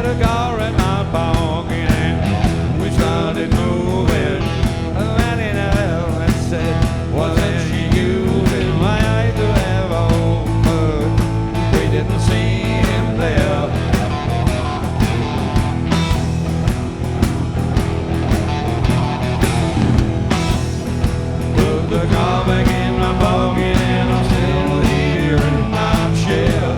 a car in my pocket and we started moving. And in hell and said, wasn't she using my eyes to have open? We didn't see him there. Put the car back in my pocket and I'm still here in my chair.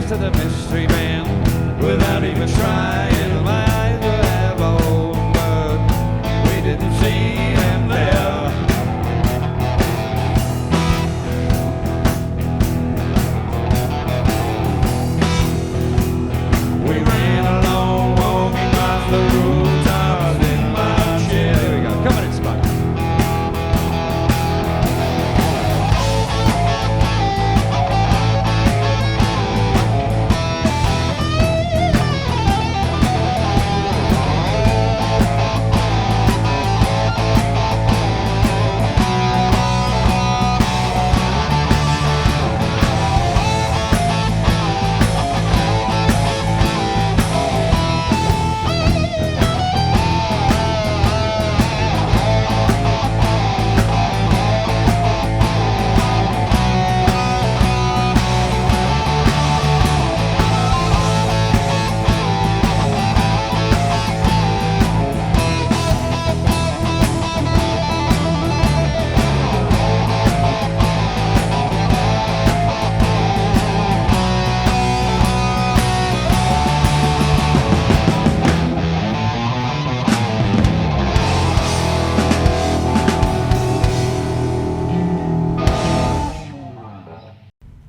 To the mystery man without even trying. My eyes would have opened, but we didn't see him there. We ran along, walking past the rooftops in my chair. Here we go. Come on in, Spike.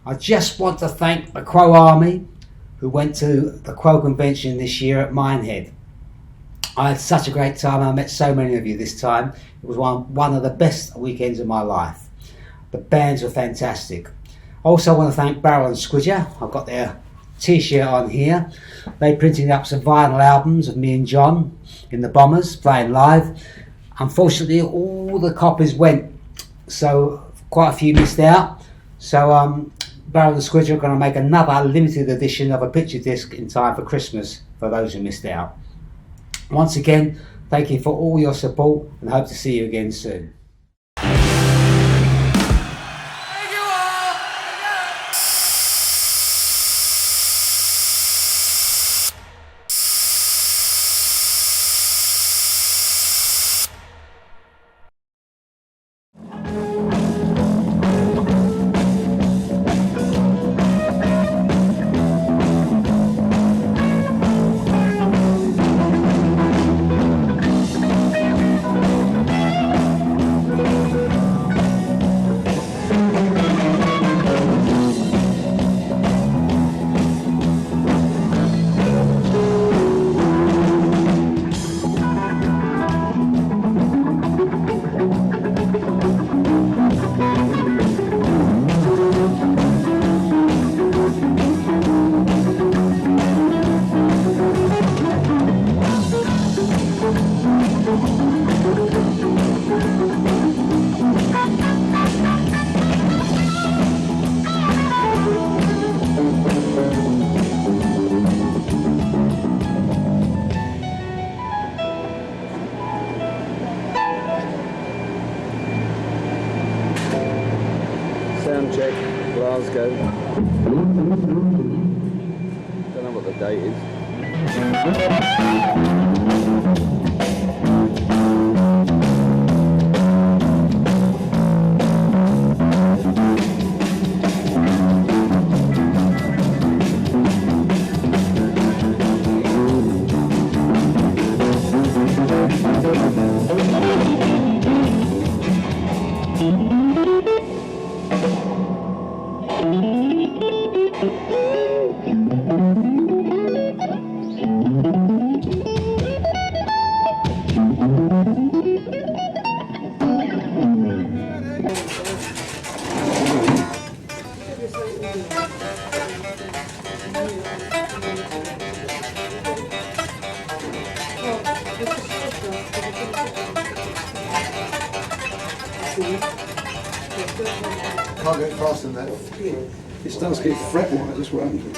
I just want to thank the Crow Army who went to the Crow Convention this year at Minehead. I had such a great time. I met so many of you this time. It was one of the best weekends of my life. The bands were fantastic. Also, I want to thank Barrel and Squidger. I've got their t-shirt on here. They printed up some vinyl albums of me and John in the Bombers playing live. Unfortunately, all the copies went, so quite a few missed out. So Barrel and Squidger are going to make another limited edition of a picture disc in time for Christmas for those who missed out. Once again, thank you for all your support and hope to see you again soon. Sound check, Glasgow. Don't know what the date is. Can't go faster than that. It starts getting fretwise, that's what happens.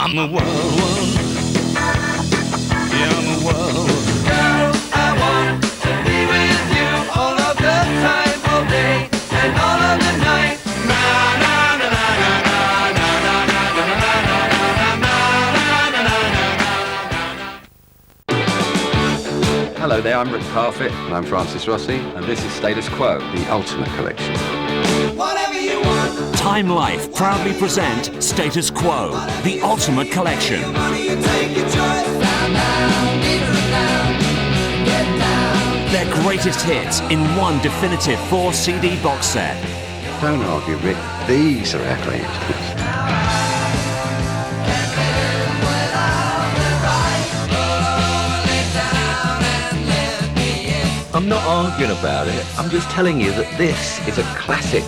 I'm a wild one. Yeah, I'm a wild one. Girl, I want to be with you all of the time, all day, and all of the night. Na na na na na na na na na na na na na. Hello there, I'm Rick Parfitt. And I'm Francis Rossi. And this is Status Quo, the Ultimate Collection. Whatever you want. Time Life proudly present Status Quo, the ultimate collection. Their greatest hits in one definitive 4-CD box set. Don't argue, Rick. These are our greatest hits. I'm not arguing about it. I'm just telling you that this is a classic.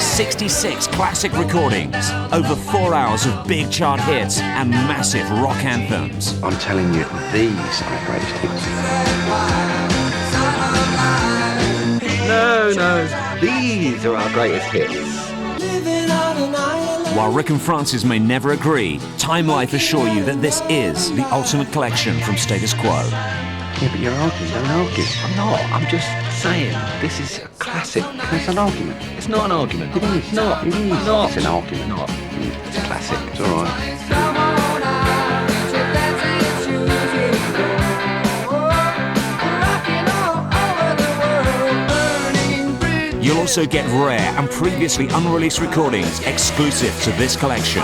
66 classic recordings, over 4 hours of big chart hits and massive rock anthems. I'm telling you, these are our greatest hits. No, these are our greatest hits. While Rick and Francis may never agree, Time Life assure you that this is the ultimate collection from Status Quo. Yeah, but you're arguing, don't argue. I'm not, I'm just saying, this is a classic. It's an argument. It's not an argument. It is. Not. It is. Not. It's an argument. Not. It's a classic. It's all right. You'll also get rare and previously unreleased recordings exclusive to this collection.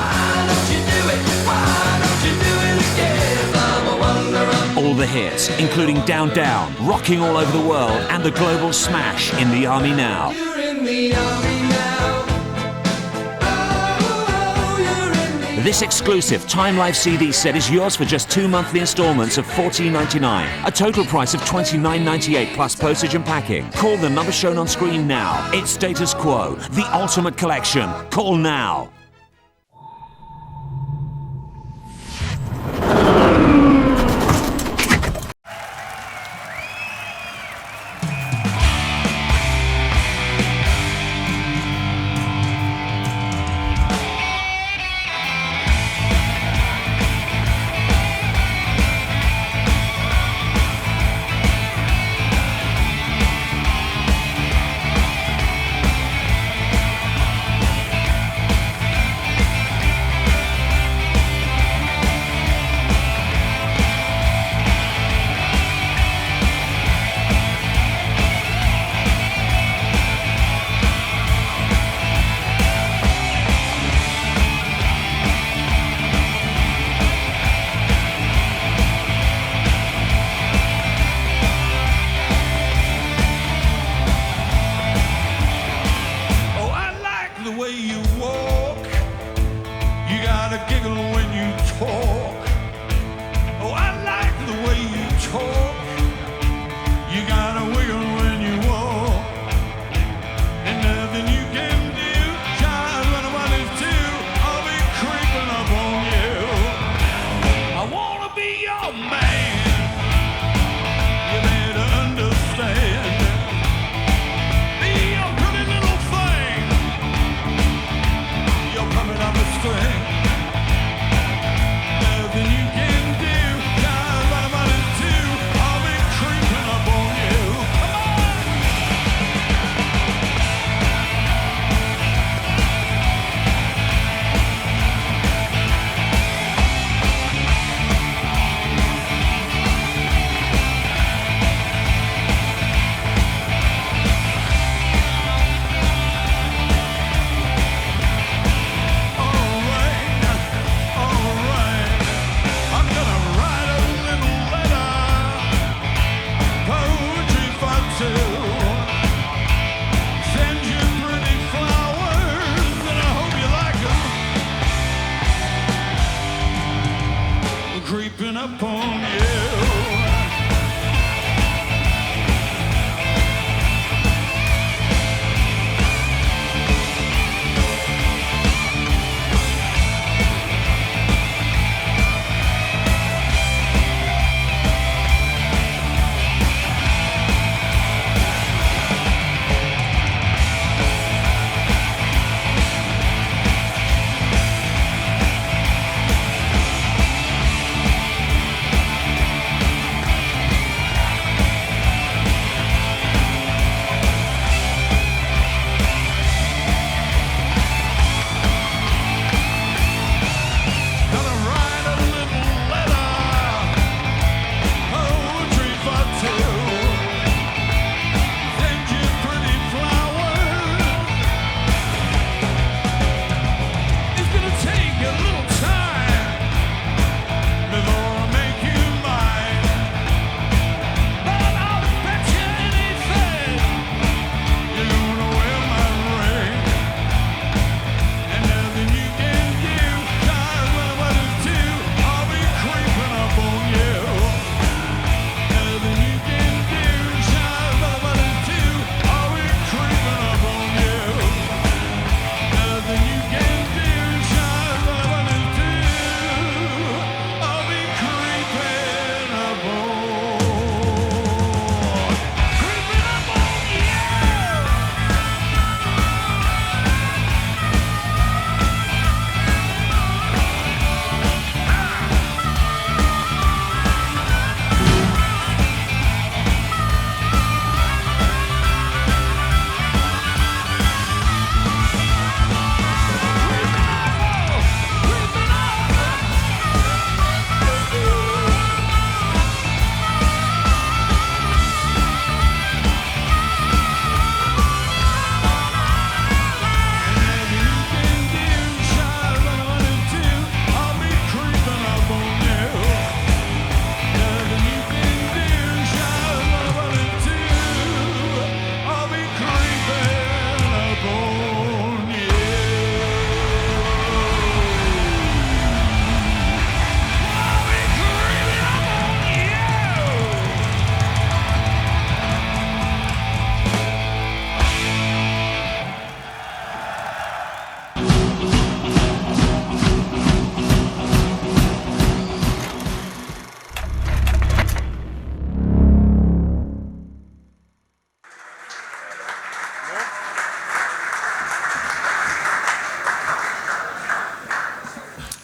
All the hits, including Down Down, Rocking All Over the World, and the global smash In the Army Now. This exclusive Time Life CD set is yours for just 2 monthly installments of $14.99, a total price of $29.98 plus postage and packing. Call the number shown on screen now. It's Status Quo, the ultimate collection. Call now.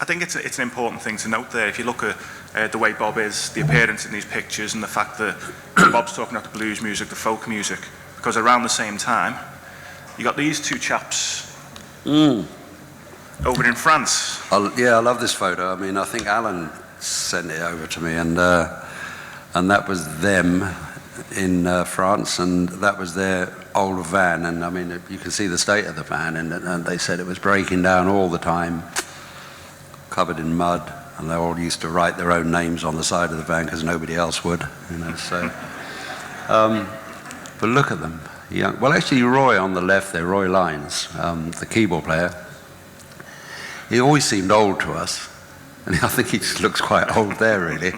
I think it's an important thing to note there. If you look at the way Bob is, the appearance in these pictures, and the fact that Bob's talking about the blues music, the folk music, because around the same time, you got these two chaps over in France. Yeah, I love this photo. I mean, I think Alan sent it over to me, and that was them in France, and that was their old van. And I mean, you can see the state of the van, and they said it was breaking down all the time, covered in mud, and they all used to write their own names on the side of the van because nobody else would, you know. So, but look at them. Young. Well, actually, Roy on the left there, Roy Lyons, the keyboard player, he always seemed old to us, and I think he just looks quite old there, really.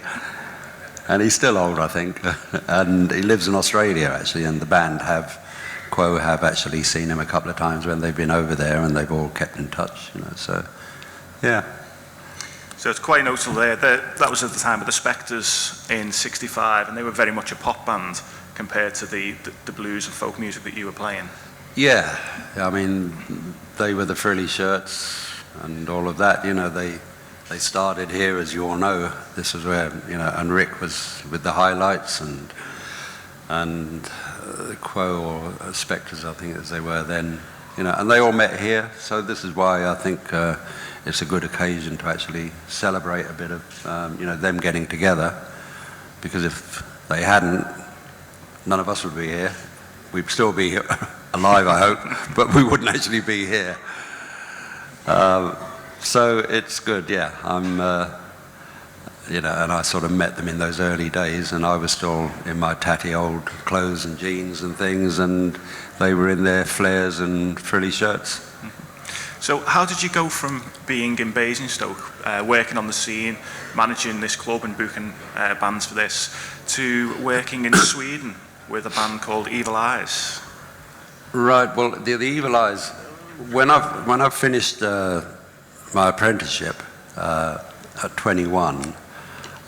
And he's still old, I think, and he lives in Australia, actually, and the band Quo have actually seen him a couple of times when they've been over there, and they've all kept in touch, you know, so, yeah. So it's quite notable there. That was at the time of the Spectres in '65, and they were very much a pop band compared to the blues and folk music that you were playing. Yeah, I mean, they were the frilly shirts and all of that, you know, they started here, as you all know. This is where, you know, and Rick was with the highlights, and Quo or Spectres, I think as they were then, you know, and they all met here. So this is why I think it's a good occasion to actually celebrate a bit of, you know, them getting together, because if they hadn't, none of us would be here. We'd still be here, alive, I hope, but we wouldn't actually be here. So it's good, yeah. I'm, you know, and I sort of met them in those early days, and I was still in my tatty old clothes and jeans and things, and they were in their flares and frilly shirts. So how did you go from being in Basingstoke, working on the scene, managing this club and booking bands for this, to working in Sweden with a band called Evil Eyes? Right, well, the Evil Eyes, when I finished my apprenticeship at 21,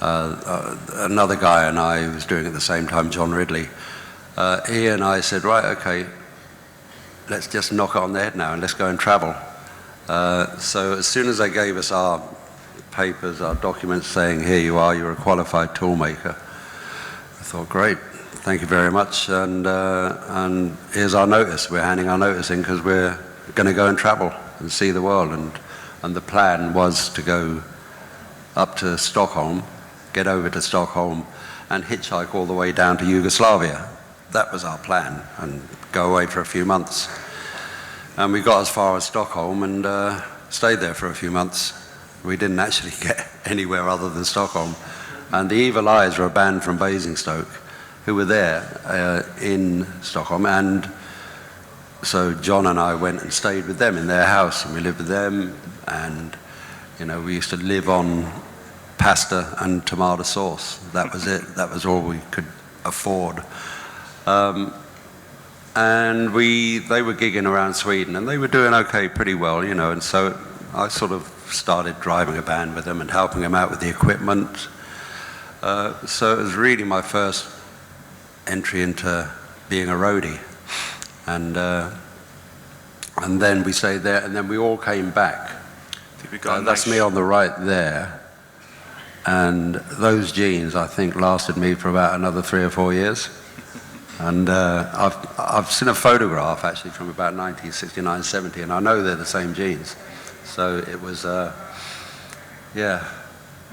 another guy and I, who was doing it at the same time, John Ridley, he and I said, right, okay, let's just knock it on the head now and let's go and travel. So as soon as they gave us our papers, our documents saying, here you are, you're a qualified toolmaker, I thought, great, thank you very much, and here's our notice. We're handing our notice in because we're going to go and travel and see the world. And the plan was to go up to Stockholm, get over to Stockholm, and hitchhike all the way down to Yugoslavia. That was our plan, and go away for a few months. And we got as far as Stockholm and stayed there for a few months. We didn't actually get anywhere other than Stockholm. And the Evil Eyes were a band from Basingstoke who were there in Stockholm, and so John and I went and stayed with them in their house, and we lived with them, and you know, we used to live on pasta and tomato sauce. That was it. That was all we could afford. And they were gigging around Sweden, and they were doing okay, pretty well, you know, and so I sort of started driving a band with them and helping them out with the equipment. So it was really my first entry into being a roadie. And then we stayed there, and then we all came back. That's me on the right there. And those jeans, I think, lasted me for about another 3 or 4 years. And I've seen a photograph, actually, from about 1969, 70, and I know they're the same jeans. So it was, yeah,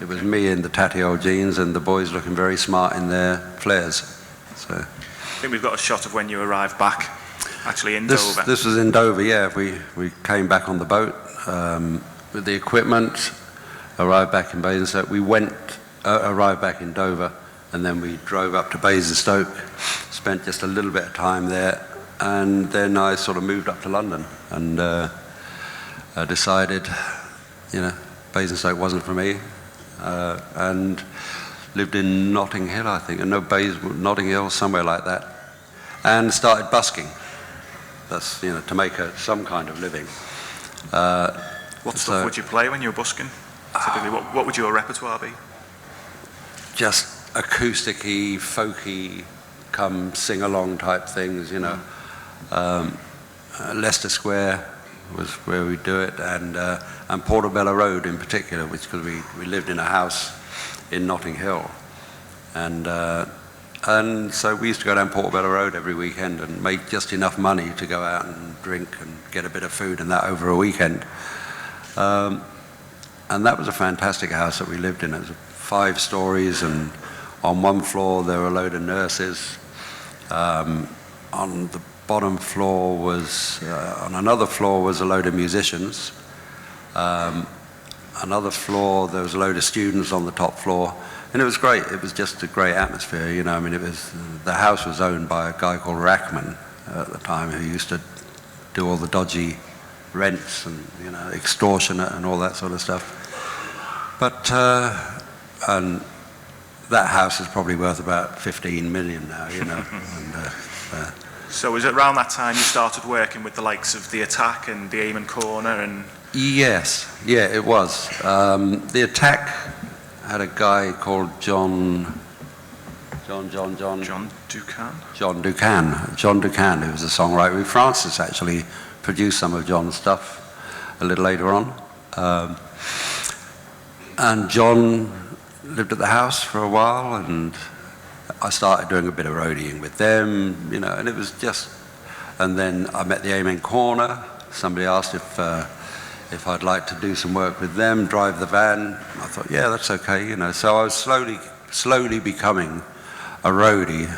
it was me in the tatty old jeans and the boys looking very smart in their flares. So I think we've got a shot of when you arrived back, actually in Dover. This was in Dover, yeah. We came back on the boat with the equipment, arrived back in Basingstoke. We arrived back in Dover, and then we drove up to Basingstoke, spent just a little bit of time there, and then I sort of moved up to London and I decided, you know, Basingstoke wasn't for me, and lived in Notting Hill, I think, Notting Hill, somewhere like that, and started busking. That's, you know, to make some kind of living. What stuff would you play when you were busking? Typically, what would your repertoire be? Just acoustic-y, folky, come sing-along type things, you know. Leicester Square, was where we do it, and Portobello Road in particular, which because we lived in a house in Notting Hill, and so we used to go down Portobello Road every weekend and make just enough money to go out and drink and get a bit of food and that over a weekend. And that was a fantastic house that we lived in. It was 5 stories, and on one floor there were a load of nurses. On the bottom floor was, on another floor was a load of musicians. Another floor, there was a load of students on the top floor. And it was great. It was just a great atmosphere, you know. I mean, the house was owned by a guy called Rackman at the time, who used to do all the dodgy rents and, you know, extortionate and all that sort of stuff. But, and that house is probably worth about 15 million now, you know. So was it around that time you started working with the likes of The Attack and the Aim and Corner and... Yes, yeah, it was. The Attack had a guy called John Ducan. John Ducan, who was a songwriter. Francis actually produced some of John's stuff a little later on. And John lived at the house for a while, and I started doing a bit of roadieing with them, you know, and it was just... And then I met the Amen Corner. Somebody asked if I'd like to do some work with them, drive the van. I thought, yeah, that's okay, you know. So I was slowly becoming a roadie,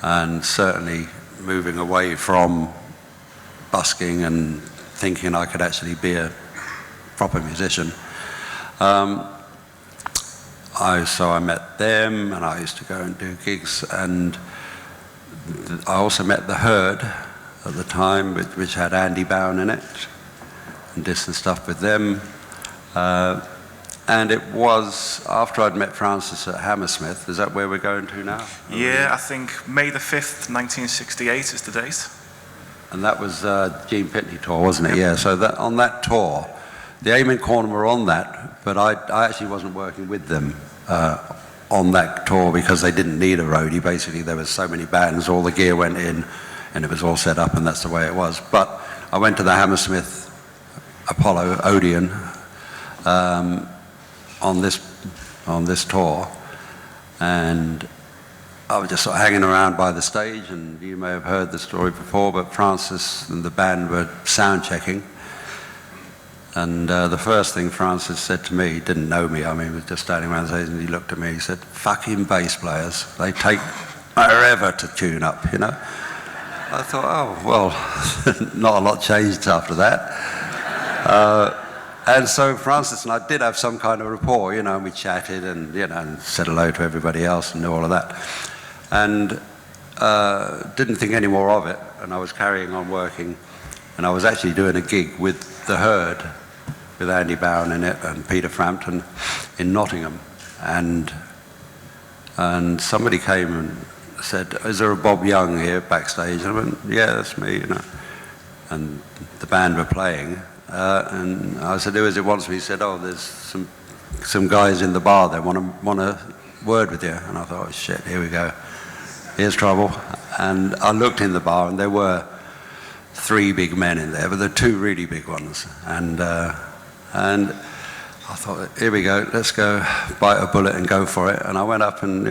and certainly moving away from busking and thinking I could actually be a proper musician. So I met them, and I used to go and do gigs, and I also met The Herd at the time, which had Andy Bown in it, and did some stuff with them. And it was after I'd met Francis at Hammersmith. Is that where we're going to now? Yeah, I think May the 5th, 1968 is the date. And that was Gene Pitney tour, wasn't it? Yeah, so that, on that tour, the Amen Corner were on that, but I actually wasn't working with them on that tour because they didn't need a roadie. Basically, there was so many bands, all the gear went in, and it was all set up, and that's the way it was. But I went to the Hammersmith Apollo Odeon on this tour, and I was just sort of hanging around by the stage, and you may have heard the story before, but Francis and the band were sound checking, and the first thing Francis said to me, he didn't know me, I mean, he was just standing around the stage, and he looked at me, he said, "Fucking bass players, they take forever to tune up, you know." I thought, oh, well, not a lot changed after that. And so Francis and I did have some kind of rapport, you know, and we chatted and, you know, and said hello to everybody else and knew all of that. And didn't think any more of it, and I was carrying on working, and I was actually doing a gig with The Herd, with Andy Bown in it and Peter Frampton in Nottingham. And somebody came and said, "Is there a Bob Young here backstage?" And I went, "Yeah, that's me," you know. And the band were playing. And I said, "Who is it wants me?" He said, "Oh, there's some guys in the bar that want a word with you." And I thought, oh shit, here we go. Here's trouble. And I looked in the bar, and there were 3 big men in there, but there were 2 really big ones. And I thought, here we go, let's go bite a bullet and go for it. And I went up and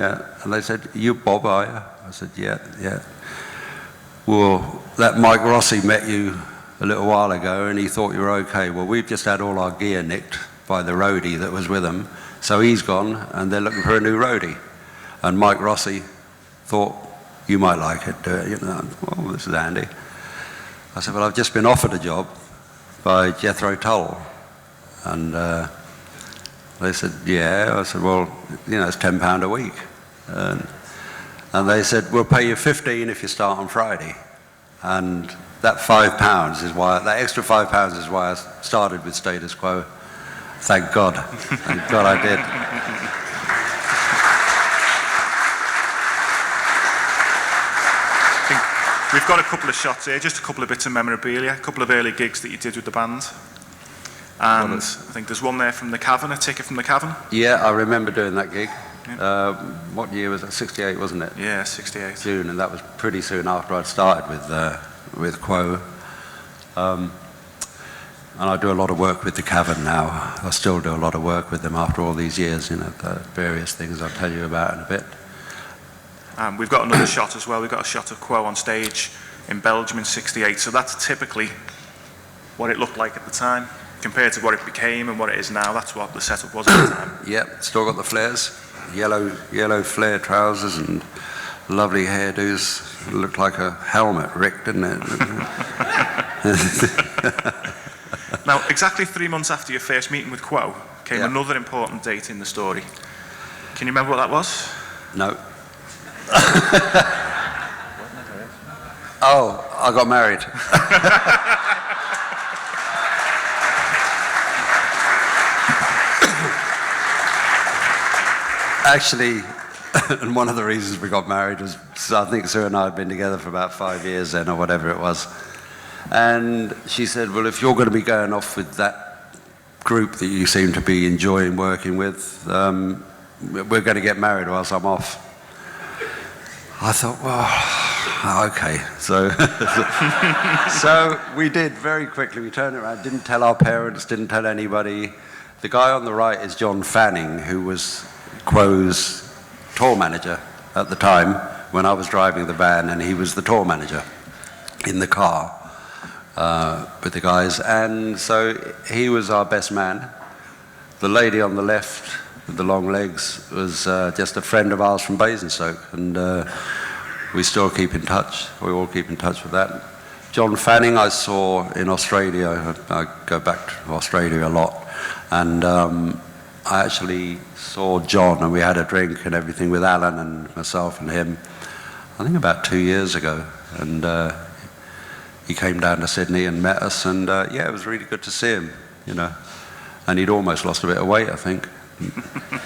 they said, "You Bob, are you?" I said, yeah. "Well, that Mike Rossi met you a little while ago and he thought you were okay. Well, we've just had all our gear nicked by the roadie that was with him, so he's gone and they're looking for a new roadie. And Mike Rossi thought you might like it, do it." You know, "Well, this is Andy." I said, "Well, I've just been offered a job by Jethro Tull." And they said, "Yeah." I said, "Well, you know, it's £10 a week." And they said, "We'll pay you 15 if you start on Friday." And that £5 is why, that extra £5 is why I started with Status Quo. Thank God. Thank God I did. We've got a couple of shots here, just a couple of bits of memorabilia, a couple of early gigs that you did with the band. And I think there's one there from the Cavern, a ticket from the Cavern. Yeah, I remember doing that gig. Yeah. What year was it? 68, wasn't it? Yeah, 68. June, and that was pretty soon after I'd started with Quo. And I do a lot of work with the Cavern now. I still do a lot of work with them after all these years, you know, the various things I'll tell you about in a bit. We've got another shot as well. We've got a shot of Quo on stage in Belgium in '68. So that's typically what it looked like at the time, compared to what it became and what it is now. That's what the setup was at the time. Yep, still got the flares, yellow flare trousers and lovely hairdos. It looked like a helmet, Rick, didn't it? Now, exactly 3 months after your first meeting with Quo came Yeah. another important date in the story. Can you remember what that was? No. Oh, I got married. Actually, and one of the reasons we got married was, I think Sue and I had been together for about 5 years then, or whatever it was. And she said, well, if you're going to be going off with that group that you seem to be enjoying working with, we're going to get married whilst I'm off. I thought, well, okay. So, so we did very quickly. We turned around, didn't tell our parents, didn't tell anybody. The guy on the right is John Fanning, who was Quo's tour manager at the time when I was driving the van, and he was the tour manager in the car with the guys. And so he was our best man. The lady on the left with the long legs was just a friend of ours from Basingstoke, and we still keep in touch. We all keep in touch with that. John Fanning I saw in Australia. I go back to Australia a lot, and I actually saw John, and we had a drink and everything with Alan and myself and him, I think about 2 years ago, and he came down to Sydney and met us, and yeah, it was really good to see him, you know. And he'd almost lost a bit of weight, I think.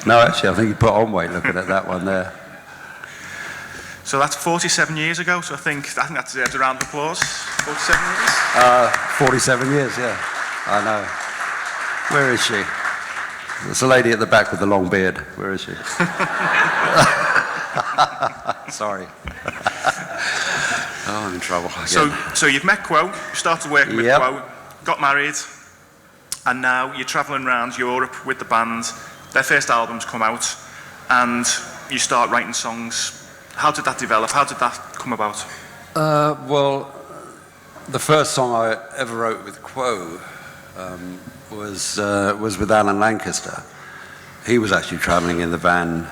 No, actually, I think he put on weight looking at that one there. So that's 47 years ago, so I think that's a round of applause. 47 years? 47 years, yeah. I know. Where is she? There's a lady at the back with the long beard. Where is she? Sorry. Oh, I'm in trouble again. So you've met Quo, started working with Quo, got married, and now you're travelling around Europe with the band. Their first album's come out, and you start writing songs. How did that develop? How did that come about? Well, the first song I ever wrote with Quo was with Alan Lancaster. He was actually travelling in the van.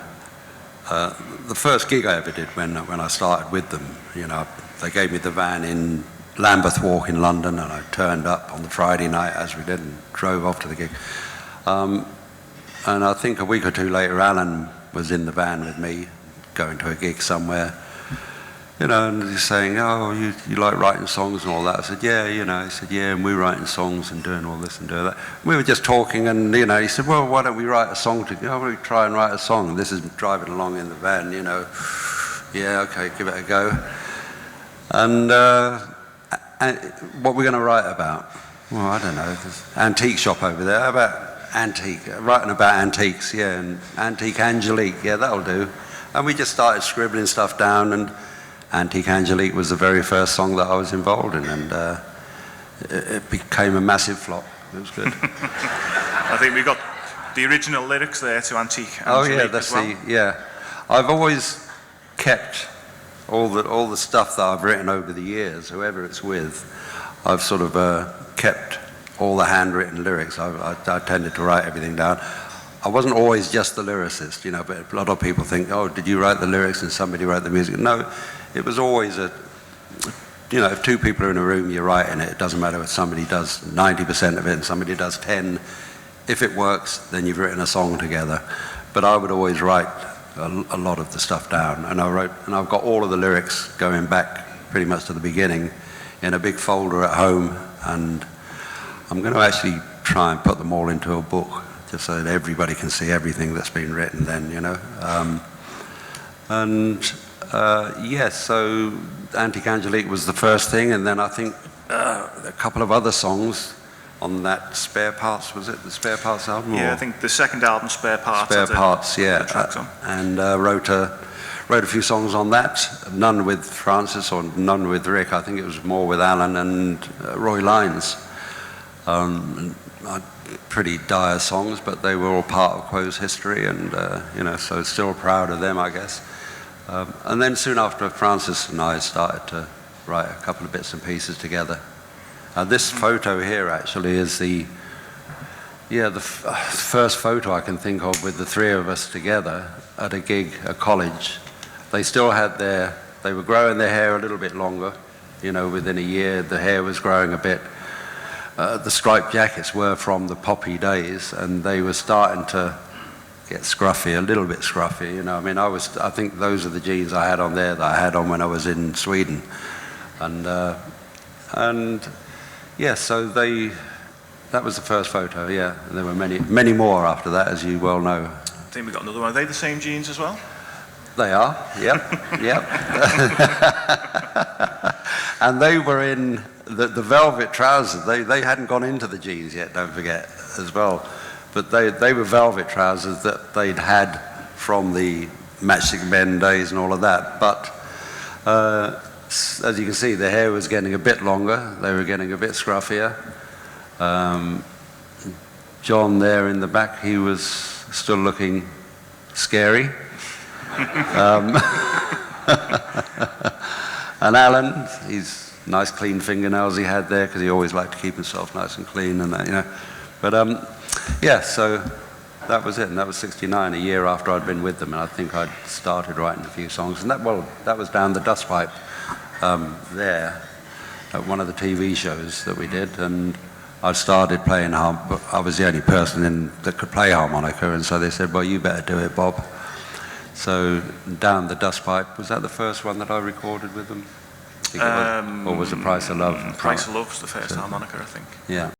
The first gig I ever did when I started with them, you know, they gave me the van in Lambeth Walk in London, and I turned up on the Friday night as we did and drove off to the gig. And I think a week or two later, Alan was in the van with me, going to a gig somewhere, you know, and he's saying, oh, you like writing songs and all that. I said, yeah, you know. He said, yeah, and we're writing songs and doing all this and doing that. We were just talking, and, you know, he said, well, why don't we write a song together? Why don't we try and write a song? And this is driving along in the van, you know. Yeah, okay, give it a go. And what we're going to write about? Well, I don't know. There's an antique shop over there. How about antique? Writing about antiques, yeah, and Antique Angelique, yeah, that'll do. And we just started scribbling stuff down, and Antique Angelique was the very first song that I was involved in, and it became a massive flop. It was good. I think we got the original lyrics there to Antique Angelique. Oh yeah, that's yeah. I've always kept all the stuff that I've written over the years, whoever it's with. I've sort of kept all the handwritten lyrics. I tended to write everything down. I wasn't always just the lyricist, you know, but a lot of people think, oh, did you write the lyrics and somebody wrote the music? No, it was always you know, if two people are in a room, you're writing it. It doesn't matter if somebody does 90% of it and somebody does 10. If it works, then you've written a song together. But I would always write a lot of the stuff down, and I've got all of the lyrics going back pretty much to the beginning in a big folder at home, and I'm going to actually try and put them all into a book, just so that everybody can see everything that's been written then, you know. Yes, so Antique Angelique was the first thing, and then I think a couple of other songs on that Spare Parts, was it? The Spare Parts album? Yeah, I think the second album, Spare Parts. Spare Parts, yeah. Tracks on. And wrote wrote a few songs on that, none with Francis or none with Rick. I think it was more with Alan and Roy Lyons. Pretty dire songs, but they were all part of Quo's history, and you know, so still proud of them, I guess. And then soon after, Francis and I started to write a couple of bits and pieces together. This photo here actually is the first photo I can think of with the three of us together at a gig at college. They still had they were growing their hair a little bit longer, you know, within a year the hair was growing a bit. The striped jackets were from the Poppy days, and they were starting to get scruffy, a little bit scruffy, you know. I mean, I think those are the jeans I had on there that I had on when I was in Sweden. And yeah, so that was the first photo, yeah. And there were many more after that, as you well know. I think we got another one. Are they the same jeans as well? They are, yep, yep. And they were in the velvet trousers. They hadn't gone into the jeans yet, don't forget, as well. But they were velvet trousers that they'd had from the Matchstick Men days and all of that. But as you can see, the hair was getting a bit longer. They were getting a bit scruffier. John there in the back, he was still looking scary. And Alan, he's nice clean fingernails he had there, because he always liked to keep himself nice and clean and that, you know. But yeah, so that was it, and that was '69, a year after I'd been with them, and I think I'd started writing a few songs. And that was down the dust pipe there at one of the TV shows that we did, and I started playing harmonica. I was the only person that could play harmonica, and so they said, well, you better do it, Bob. So down the dust pipe, was that the first one that I recorded with them? Or was it Price of Love? Price of Love's the first harmonica, I think. Yeah.